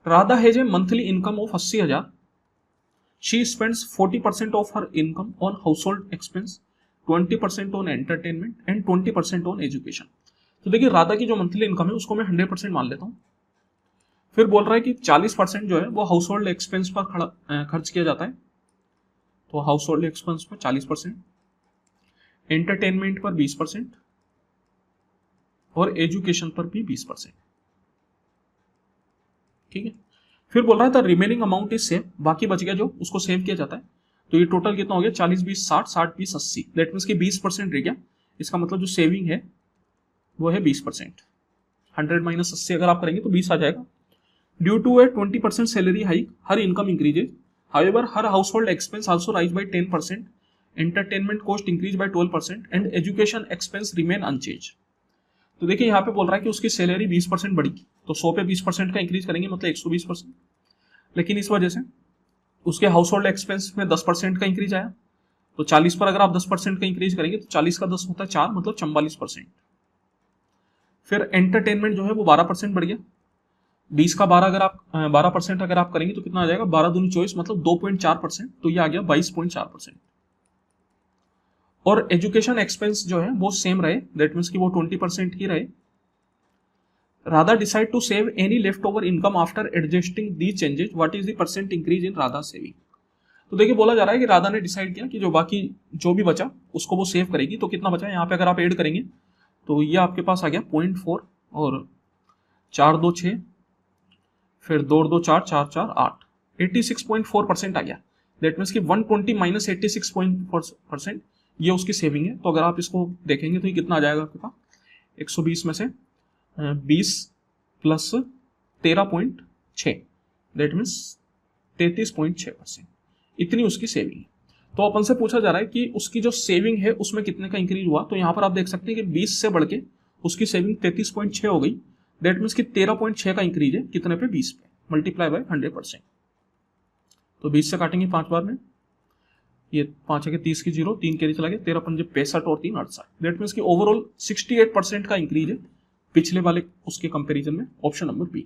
Radha has a monthly income of 80,000. She spends 40% of her income on household expense, 20% on entertainment and 20% on education. तो देखिए राधा की जो monthly income है उसको मैं 100% मान लेता हूँ. फिर बोल रहा है कि 40% जो है वो हाउस होल्ड एक्सपेंस पर खर्च किया जाता है. तो हाउस होल्ड एक्सपेंस पर 40%, एंटरटेनमेंट पर 20% और एजुकेशन पर भी 20%. ठीक है. फिर बोल रहा था रिमेनिंग अमाउंट इज सेव, बाकी बच गया जो उसको सेव किया जाता है. तो ये टोटल कितना हो गया 40 20 60, 60 20 80. दैट मीन्स कि 20% रह गया. इसका मतलब जो सेविंग है वो है 20%. 100 माइनस 80 अगर आप करेंगे तो 20 आ जाएगा. Due to a 20% salary hike her income increases, however her हाउस होल्ड expense also rise by 10%, entertainment cost increase by 12% and education expense remain unchanged. तो देखिए यहाँ पे बोल रहा है कि उसकी सैलरी 20% बढ़ी, तो 100 पे 20% का इंक्रीज करेंगे मतलब 120%. लेकिन इस वजह से उसके हाउस होल्ड एक्सपेंस में 10% का इंक्रीज आया. तो 40 पर अगर आप 10% का इंक्रीज करेंगे तो 40 का 10 होता है 4, मतलब 44%. फिर एंटरटेनमेंट जो है वो 12% बढ़ गया. 20 का 12 अगर आप 12% अगर आप करेंगे तो कितना आ जाएगा 12 दूनी 24, मतलब 2.4%. तो ये आ गया 22.4%. और एजुकेशन एक्सपेंस जो है वो सेम रहे, दैट मीन्स कि वो 20% ही रहे. Radha decide to save any left over income after adjusting the changes, what is the percent increase in Radha saving. तो देखिए बोला जा रहा है कि राधा ने डिसाइड किया कि जो बाकी जो भी बचा उसको वो सेव करेगी. तो कितना बचा यहाँ पे अगर आप ऐड करेंगे तो ये आपके पास आ गया 0.4 और 4 2 6, फिर 2 2 4 4 4 8, 86.4% आ गया. दैट मीन्स कि 120 माइनस 86.4% ये उसकी सेविंग है. तो अगर आप इसको देखेंगे तो ये कितना आ जाएगा आपके पास 120 में से 20 प्लस 13.6, दैट मीन्स 33.6%. इतनी उसकी सेविंग है. तो अपन से पूछा जा रहा है कि उसकी जो सेविंग है उसमें कितने का इंक्रीज हुआ. तो यहाँ पर आप देख सकते हैं कि 20 से बढ़ के उसकी सेविंग 33.6 हो गई. दैट मीन्स कि 13.6 का इंक्रीज है कितने पे 20 पे, मल्टीप्लाई बाय 100%. तो 20 से काटेंगे 5 बार में, ये 5 है 30 की 0, 3 कैरी चला गया, 13 पंजे 65 और 3 68. दैट मीन्स कि ओवरऑल 68% का इंक्रीज है पिछले वाले उसके कंपैरिजन में. Option number B.